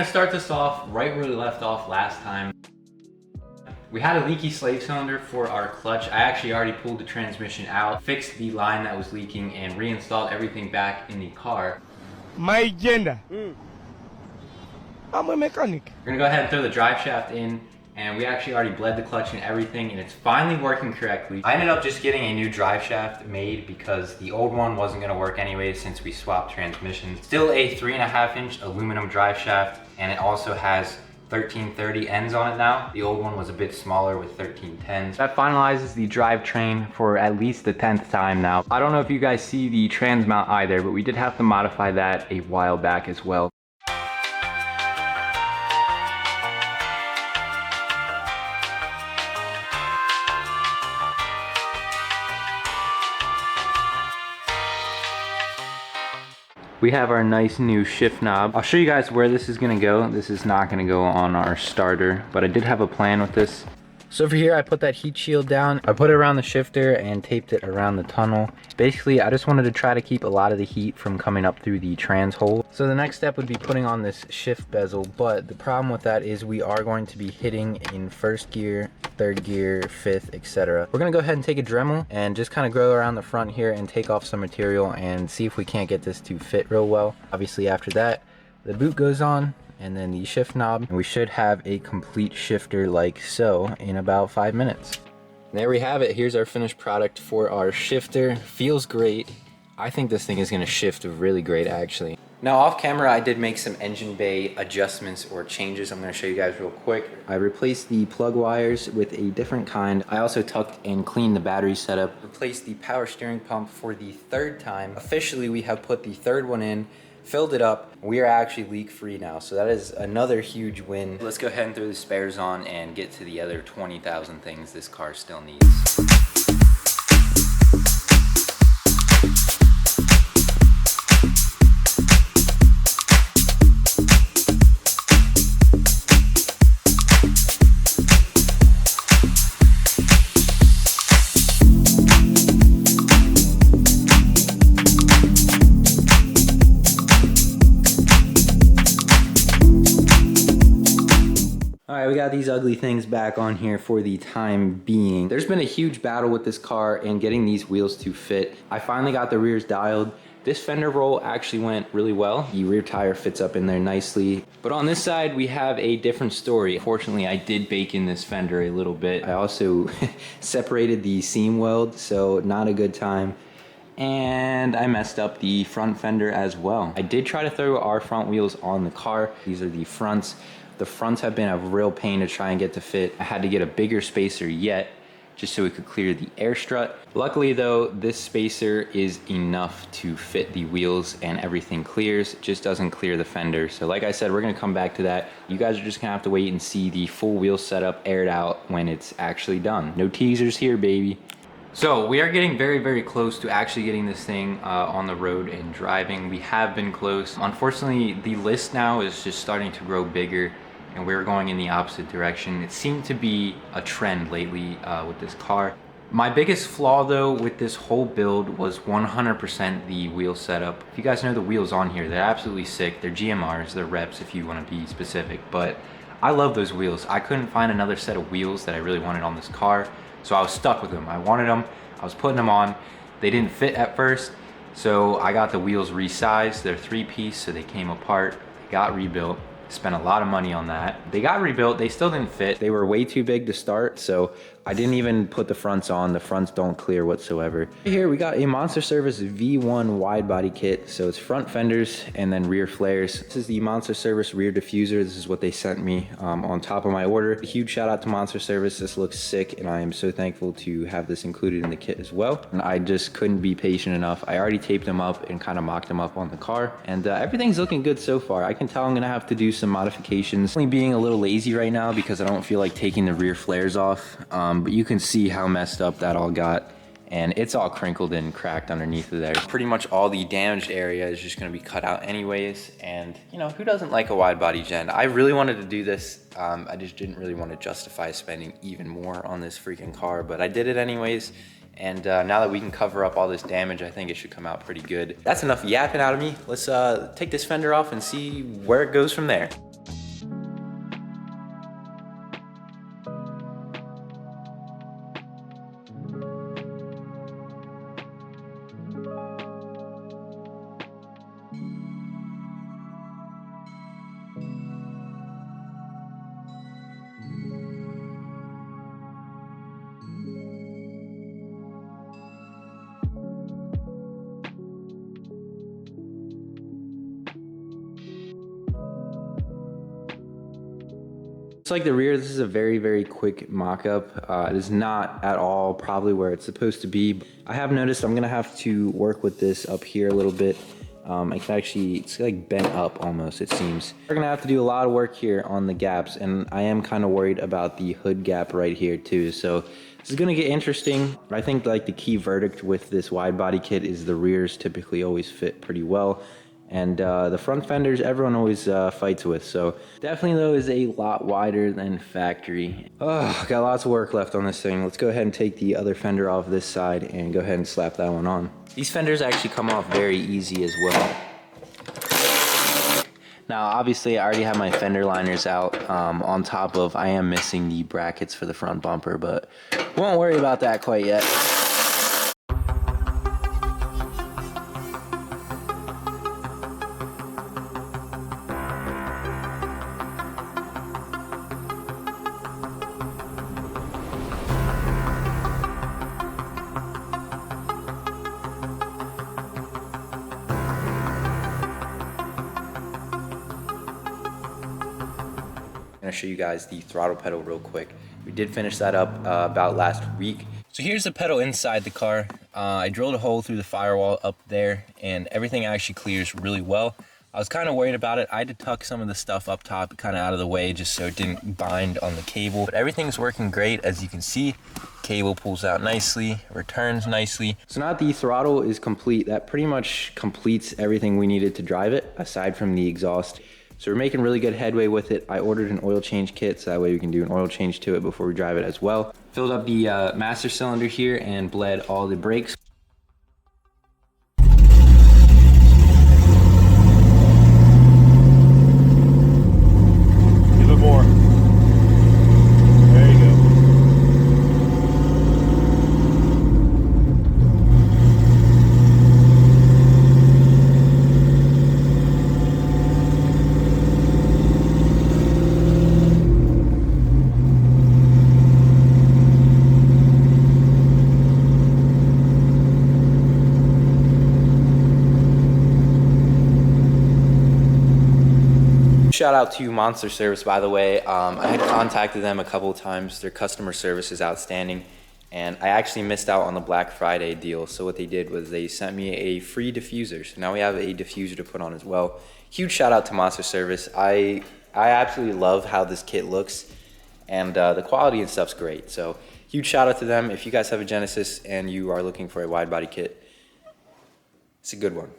start this off right where we left off last time. We had a leaky slave cylinder for our clutch. I actually already pulled the transmission out, fixed the line that was leaking, and reinstalled everything back in the car. My agenda. I'm a mechanic. We're gonna go ahead and throw the drive shaft in, and we actually already bled the clutch and everything, and it's finally working correctly. I ended up just getting a new drive shaft made because the old one wasn't gonna work anyway since we swapped transmissions. Still a 3.5-inch aluminum drive shaft, and it also has 1330 ends on it now. The old one was a bit smaller with 1310s. That finalizes the drivetrain for at least the 10th time now. I don't know if you guys see the trans mount either, but we did have to modify that a while back as well. We have our nice new shift knob. I'll show you guys where this is gonna go. This is not gonna go on our starter, but I did have a plan with this. So over here, I put that heat shield down. I put it around the shifter and taped it around the tunnel. Basically, I just wanted to try to keep a lot of the heat from coming up through the trans hole. So the next step would be putting on this shift bezel, but the problem with that is we are going to be hitting in first gear, third gear, fifth, etc. We're gonna go ahead and take a Dremel and just kind of go around the front here and take off some material and see if we can't get this to fit real well. Obviously after that, the boot goes on, and then the shift knob, and we should have a complete shifter like so in about 5 minutes. There we have it. Here's our finished product for our shifter. Feels great. I think this thing is gonna shift really great actually. Now off camera, I did make some engine bay adjustments or changes. I'm gonna show you guys real quick. I replaced the plug wires with a different kind. I also tucked and cleaned the battery setup. Replaced the power steering pump for the 3rd time. Officially, we have put the 3rd one in, filled it up. We are actually leak free now, so that is another huge win. Let's go ahead and throw the spares on and get to the other 20,000 things this car still needs. Alright, we got these ugly things back on here for the time being. There's been a huge battle with this car and getting these wheels to fit. I finally got the rears dialed. This fender roll actually went really well. The rear tire fits up in there nicely. But on this side, we have a different story. Fortunately, I did bake in this fender a little bit. I also separated the seam weld, so not a good time. And I messed up the front fender as well. I did try to throw our front wheels on the car. These are the fronts. The fronts have been a real pain to try and get to fit. I had to get a bigger spacer yet, just so we could clear the air strut. Luckily though, this spacer is enough to fit the wheels and everything clears. It just doesn't clear the fender. So like I said, we're gonna come back to that. You guys are just gonna have to wait and see the full wheel setup aired out when it's actually done. No teasers here, baby. So we are getting very, very close to actually getting this thing on the road and driving. We have been close. Unfortunately, the list now is just starting to grow bigger, and we're going in the opposite direction. It seemed to be a trend lately with this car. My biggest flaw though with this whole build was 100% the wheel setup. If you guys know the wheels on here, they're absolutely sick. They're GMRs, they're reps if you want to be specific, but I love those wheels. I couldn't find another set of wheels that I really wanted on this car, so I was stuck with them. I wanted them, I was putting them on. They didn't fit at first, so I got the wheels resized. They're 3-piece, so they came apart, they got rebuilt. Spent a lot of money on that. They got rebuilt, they still didn't fit. They were way too big to start, so I didn't even put the fronts on. The fronts don't clear whatsoever. Here we got a Monster Service V1 wide body kit. So it's front fenders and then rear flares. This is the Monster Service rear diffuser. This is what they sent me on top of my order. A huge shout out to Monster Service. This looks sick and I am so thankful to have this included in the kit as well. And I just couldn't be patient enough. I already taped them up and kind of mocked them up on the car. And everything's looking good so far. I can tell I'm gonna have to do some modifications. Only being a little lazy right now because I don't feel like taking the rear flares off. But you can see how messed up that all got, and it's all crinkled and cracked underneath of there. Pretty much all the damaged area is just going to be cut out anyways, and you know, who doesn't like a wide body gen? I really wanted to do this. I just didn't really want to justify spending even more on this freaking car, but I did it anyways. And now that we can cover up all this damage, I think it should come out pretty good. That's enough yapping out of me. Let's take this fender off and see where it goes from there. It's like the rear, this is a very quick mock-up. It is not at all probably where it's supposed to be. I have noticed I'm gonna have to work with this up here a little bit. I can actually, it's like bent up almost, it seems. We're gonna have to do a lot of work here on the gaps, and I am kind of worried about the hood gap right here too. So this is gonna get interesting. I think like the key verdict with this wide body kit is the rears typically always fit pretty well. And the front fenders, everyone always fights with. So definitely though is a lot wider than factory. Oh, got lots of work left on this thing. Let's go ahead and take the other fender off this side and go ahead and slap that one on. These fenders actually come off very easy as well. Now obviously I already have my fender liners out on top of, I am missing the brackets for the front bumper, but won't worry about that quite yet. I'm gonna show you guys the throttle pedal real quick. We did finish that up about last week. So here's the pedal inside the car. I drilled a hole through the firewall up there and everything actually clears really well. I was kind of worried about it. I had to tuck some of the stuff up top kind of out of the way just so it didn't bind on the cable. But everything's working great, as you can see. Cable pulls out nicely, returns nicely. So now that the throttle is complete, that pretty much completes everything we needed to drive it, aside from the exhaust. So we're making really good headway with it. I ordered an oil change kit, so that way we can do an oil change to it before we drive it as well. Filled up the master cylinder here and bled all the brakes. Give it more. There you go. Shout out to Monster Service, by the way. I had contacted them a couple of times. Their customer service is outstanding, and I actually missed out on the Black Friday deal. So what they did was they sent me a free diffuser. So now we have a diffuser to put on as well. Huge shout out to Monster Service. I absolutely love how this kit looks, and the quality and stuff's great. So huge shout out to them. If you guys have a Genesis and you are looking for a wide body kit, it's a good one.